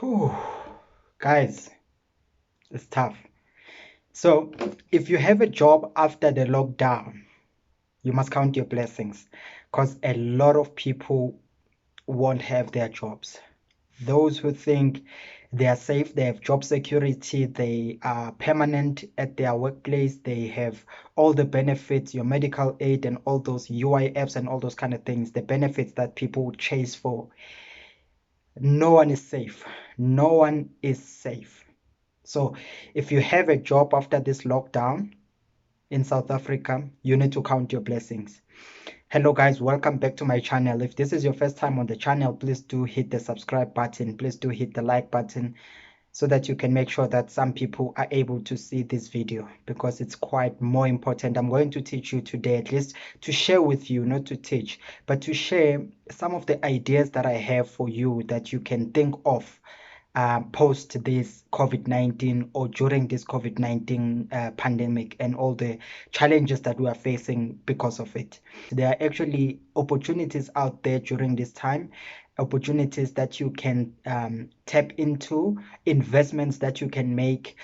Whew. Guys, it's tough. So, if you have a job after the lockdown, you must count your blessings because a lot of people won't have their jobs. Those who think they are safe, they have job security, they are permanent at their workplace, they have all the benefits, your medical aid and all those UIFs and all those kind of things, the benefits that people chase for. No one is safe. No one is safe. So if you have a job after this lockdown in South Africa, you need to count your blessings. Hello guys, welcome back to my channel. If this is your first time on the channel, please do hit the subscribe button. Please do hit the like button so that you can make sure that some people are able to see this video because it's quite more important. I'm going to teach you today, at least to share with you, not to teach, but to share some of the ideas that I have for you that you can think of post this COVID-19 or during this COVID-19 pandemic and all the challenges that we are facing because of it. There are actually opportunities out there during this time, opportunities that you can tap into, investments that you can make,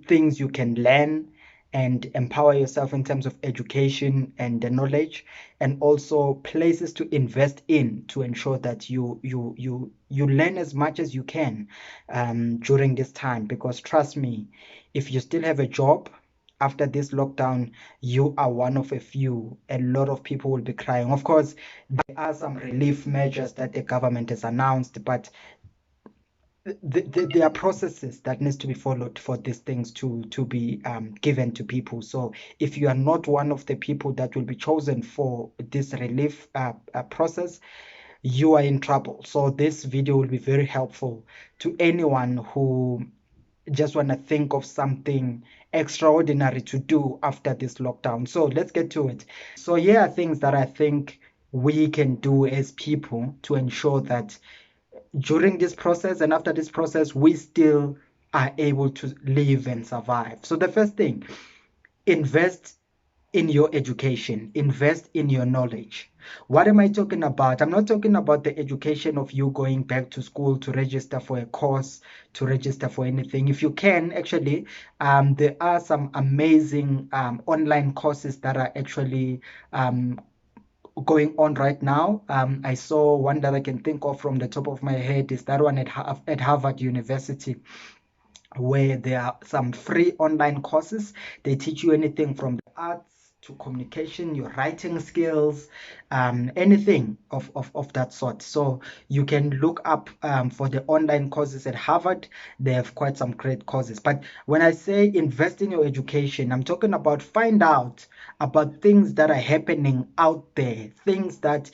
things you can learn and empower yourself in terms of education and the knowledge, and also places to invest in to ensure that you learn as much as you can during this time. Because trust me, if you still have a job after this lockdown, you are one of a few. A lot of people will be crying. Of course, there are some relief measures that the government has announced, but there are processes that needs to be followed for these things to be given to people. So if you are not one of the people that will be chosen for this relief process, you are in trouble. So this video will be very helpful to anyone who just want to think of something extraordinary to do after this lockdown. So let's get to it. So here are things that I think we can do as people to ensure that during this process and after this process, we still are able to live and survive. So the first thing, invest in your education, invest in your knowledge. What am I talking about? I'm not talking about the education of you going back to school to register for a course, to register for anything. If you can, actually, there are some amazing online courses that are actually going on right now. I saw one that I can think of from the top of my head is that one at Harvard University, where there are some free online courses. They teach you anything from the arts to communication, your writing skills, anything of that sort. So you can look up for the online courses at Harvard. They have quite some great courses. But when I say invest in your education, I'm talking about find out about things that are happening out there, things that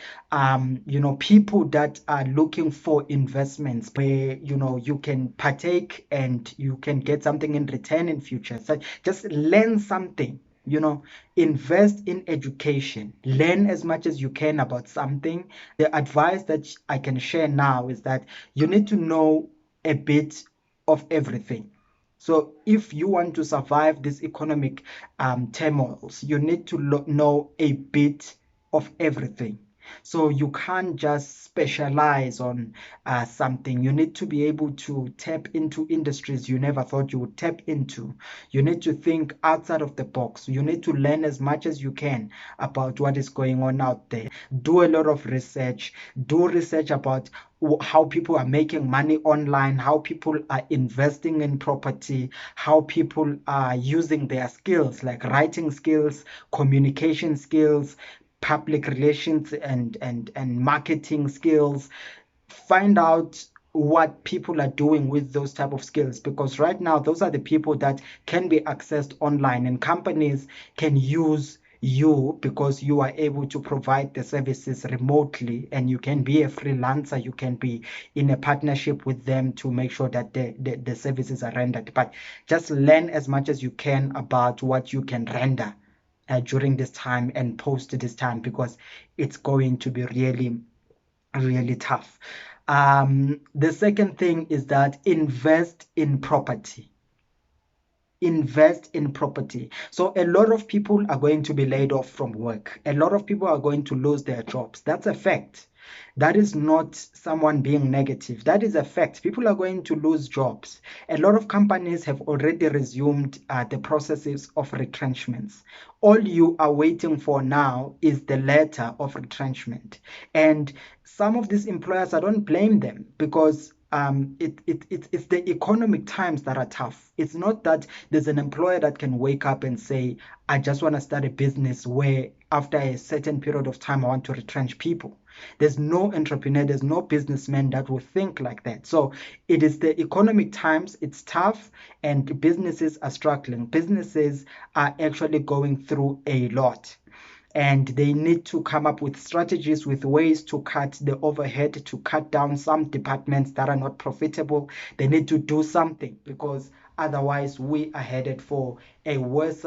people that are looking for investments where you can partake and you can get something in return in future. So just learn something, invest in education, learn as much as you can about something. The advice that I can share now is that you need to know a bit of everything. So if you want to survive this economic turmoils, you need to know a bit of everything. So you can't just specialize on something. You need to be able to tap into industries you never thought you would tap into. You need to think outside of the box. You need to learn as much as you can about what is going on out there. Do a lot of research. Do research about how people are making money online, how people are investing in property, how people are using their skills like writing skills, communication skills, public relations and marketing skills. Find out what people are doing with those type of skills, because right now those are the people that can be accessed online, and companies can use you because you are able to provide the services remotely, and you can be a freelancer, you can be in a partnership with them to make sure that the services are rendered. But just learn as much as you can about what you can render during this time and post this time, because it's going to be really, really tough. The second thing is that invest in property. Invest in property. So a lot of people are going to be laid off from work. A lot of people are going to lose their jobs. That's a fact. That is not someone being negative. That is a fact. People are going to lose jobs. A lot of companies have already resumed the processes of retrenchments. All you are waiting for now is the letter of retrenchment. And some of these employers, I don't blame them, because it's the economic times that are tough. It's not that there's an employer that can wake up and say, I just want to start a business where after a certain period of time I want to retrench people. There's no entrepreneur, there's no businessman that will think like that. So it is the economic times, it's tough, and businesses are struggling. Businesses are actually going through a lot, and they need to come up with strategies, with ways to cut the overhead, to cut down some departments that are not profitable. They need to do something, because otherwise we are headed for a worse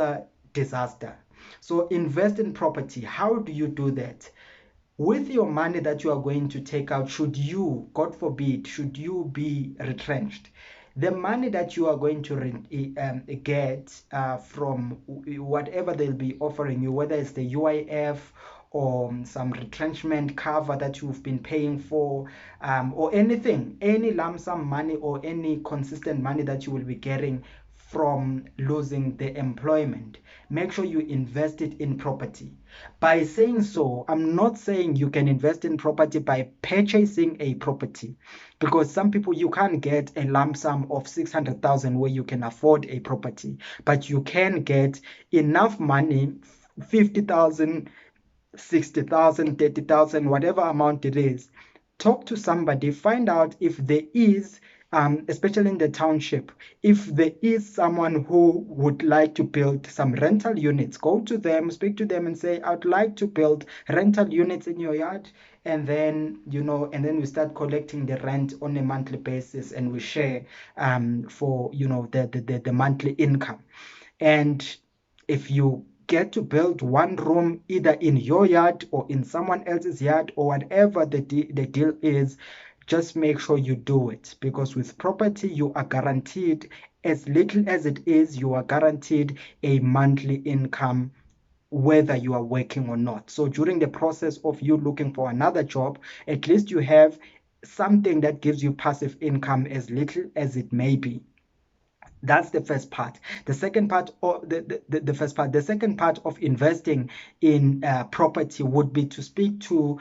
disaster. So invest in property. How do you do that? With your money that you are going to take out, should you, God forbid, should you be retrenched, the money that you are going to get from whatever they'll be offering you, whether it's the UIF or some retrenchment cover that you've been paying for, or anything, any lump sum money or any consistent money that you will be getting from losing the employment, make sure you invest it in property. By saying so, I'm not saying you can invest in property by purchasing a property, because some people, you can't get a lump sum of 600,000 where you can afford a property, but you can get enough money, 50,000, 60,000, 30,000, whatever amount it is. Talk to somebody, find out if there is, especially in the township, if there is someone who would like to build some rental units. Go to them, speak to them and say, I'd like to build rental units in your yard. And then, and then we start collecting the rent on a monthly basis, and we share for, the monthly income. And if you get to build one room either in your yard or in someone else's yard, or whatever the deal is, just make sure you do it, because with property you are guaranteed, as little as it is, you are guaranteed a monthly income whether you are working or not. So during the process of you looking for another job, at least you have something that gives you passive income, as little as it may be. That's the first part. The second part, or the first part, the second part of investing in property would be to speak to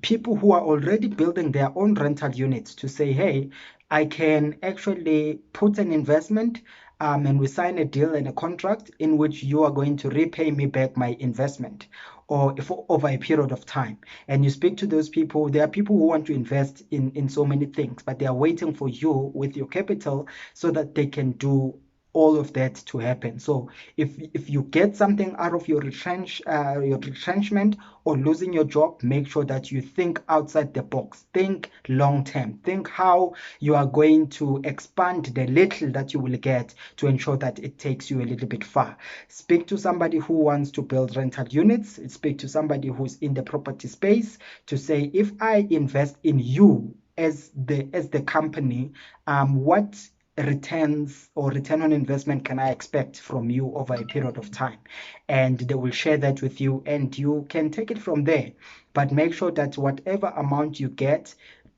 people who are already building their own rental units, to say, hey, I can actually put an investment, and we sign a deal and a contract in which you are going to repay me back my investment, or for over a period of time. And you speak to those people. There are people who want to invest in so many things, but they are waiting for you with your capital so that they can do all of that to happen. So if you get something out of your retrenchment or losing your job, make sure that you think outside the box. Think long term. Think how you are going to expand the little that you will get to ensure that it takes you a little bit far. Speak to somebody who wants to build rental units. Speak to somebody who's in the property space, to say, if I invest in you as the company, what returns or return on investment can I expect from you over a period of time? And they will share that with you, and you can take it from there. But make sure that whatever amount you get,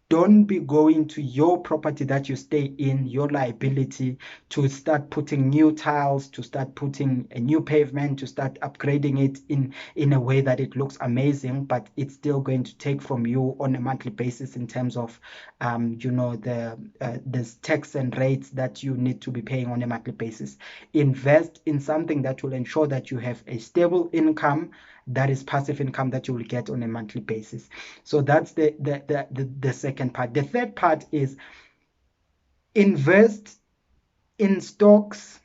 don't be going to your property that you stay in, your liability, to start putting new tiles, to start putting a new pavement, to start upgrading it in a way that it looks amazing, but it's still going to take from you on a monthly basis in terms of the tax and rates that you need to be paying on a monthly basis. Invest in something that will ensure that you have a stable income, that is passive income, that you will get on a monthly basis. So that's the second part. The third part is invest in stocks,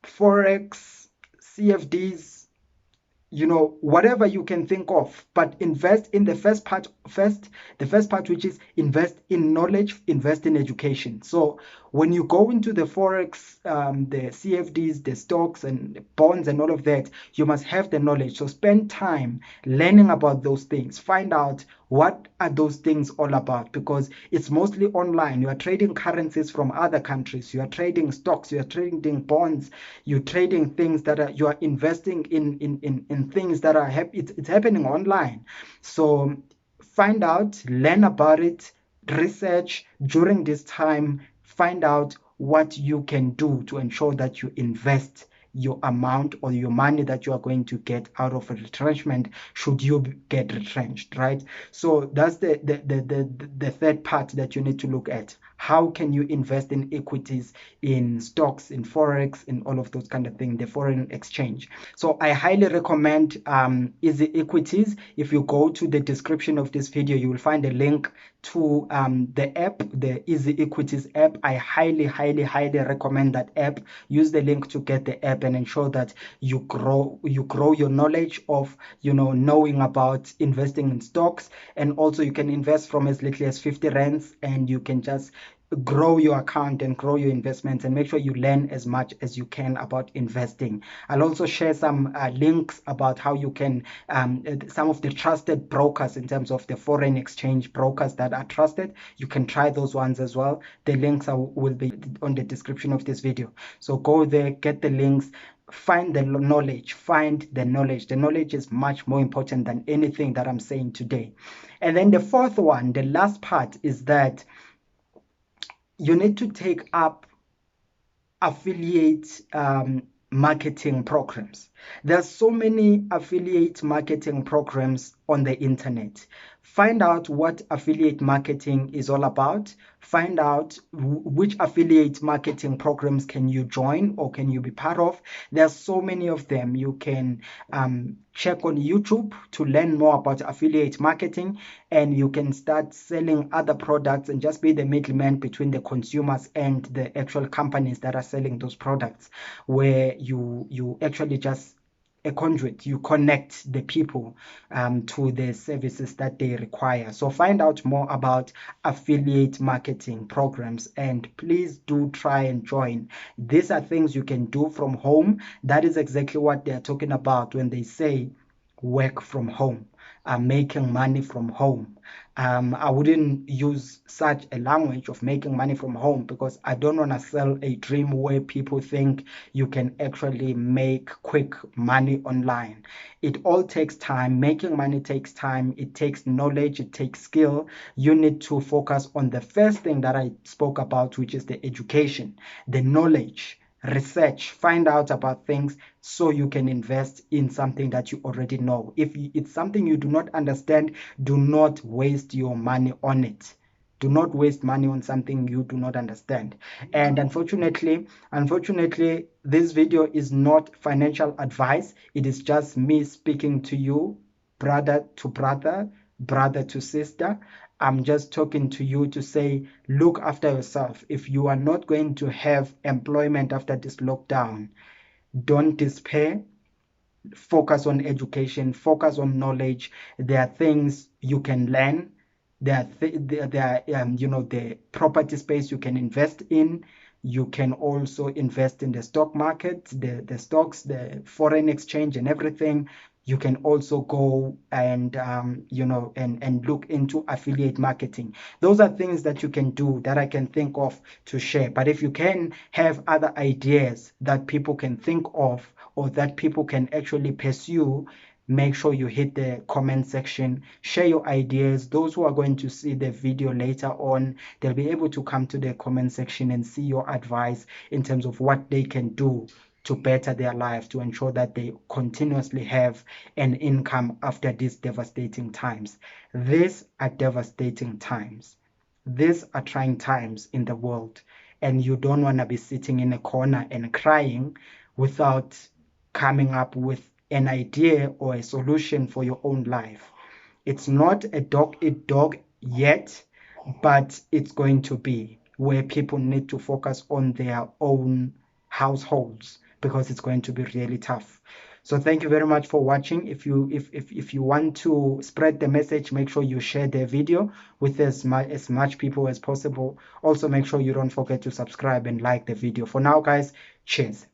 forex, CFDs, whatever you can think of, but invest in the first part, which is invest in knowledge, invest in education. So when you go into the forex, the CFDs, the stocks and bonds and all of that, you must have the knowledge. So spend time learning about those things. Find out what are those things all about, because it's mostly online. You are trading currencies from other countries. You are trading stocks. You are trading bonds. You're trading things that you are investing in things that are it's happening online. So find out, learn about it, research during this time, find out what you can do to ensure that you invest your amount or your money that you are going to get out of a retrenchment should you get retrenched, right? So that's the third part that you need to look at. How can you invest in equities, in stocks, in forex, in all of those kind of things, the foreign exchange? So I highly recommend Easy Equities. If you go to the description of this video, you will find a link to the app, the Easy Equities app. I highly recommend that app. Use the link to get the app and ensure that you grow your knowledge of knowing about investing in stocks. And also you can invest from as little as 50 rands, and you can just grow your account and grow your investments, and make sure you learn as much as you can about investing. I'll also share some links about how you can some of the trusted brokers in terms of the foreign exchange brokers that are trusted. You can try those ones as well. The links will be on the description of this video, so go there, get the links, find the knowledge. The knowledge is much more important than anything that I'm saying today. And then the fourth one, the last part, is that you need to take up affiliate marketing programs. There's so many affiliate marketing programs on the internet. Find out what affiliate marketing is all about. Find out which affiliate marketing programs can you join or can you be part of. There's so many of them. You can check on YouTube to learn more about affiliate marketing, and you can start selling other products and just be the middleman between the consumers and the actual companies that are selling those products, where you actually just a conduit. You connect the people to the services that they require. So find out more about affiliate marketing programs, and please do try and join. These are things you can do from home. That is exactly what they're talking about when they say work from home, making money from home. I wouldn't use such a language of making money from home, because I don't want to sell a dream where people think you can actually make quick money online. It all takes time. Making money takes time. It takes knowledge. It takes skill. You need to focus on the first thing that I spoke about, which is the education, the knowledge. Research, find out about things so you can invest in something that you already know. If it's something you do not understand, do not waste your money on it. Do not waste money on something you do not understand. And unfortunately, this video is not financial advice. It is just me speaking to you, brother to brother, brother to sister. I'm just talking to you to say, look after yourself. If you are not going to have employment after this lockdown, don't despair. Focus on education, focus on knowledge. There are things you can learn. There are the property space you can invest in. You can also invest in the stock market, the stocks, the foreign exchange, and everything. You can also go and and look into affiliate marketing. Those are things that you can do that I can think of to share. But if you can have other ideas that people can think of, or that people can actually pursue, make sure you hit the comment section, share your ideas. Those who are going to see the video later on, they'll be able to come to the comment section and see your advice in terms of what they can do to better their life, to ensure that they continuously have an income after these devastating times. These are devastating times. These are trying times in the world, and you don't want to be sitting in a corner and crying without coming up with an idea or a solution for your own life. It's not a dog eat dog yet, but it's going to be, where people need to focus on their own households, because it's going to be really tough. So thank you very much for watching. If you want to spread the message, make sure you share the video with as much people as possible. Also, make sure you don't forget to subscribe and like the video. For now, guys, cheers.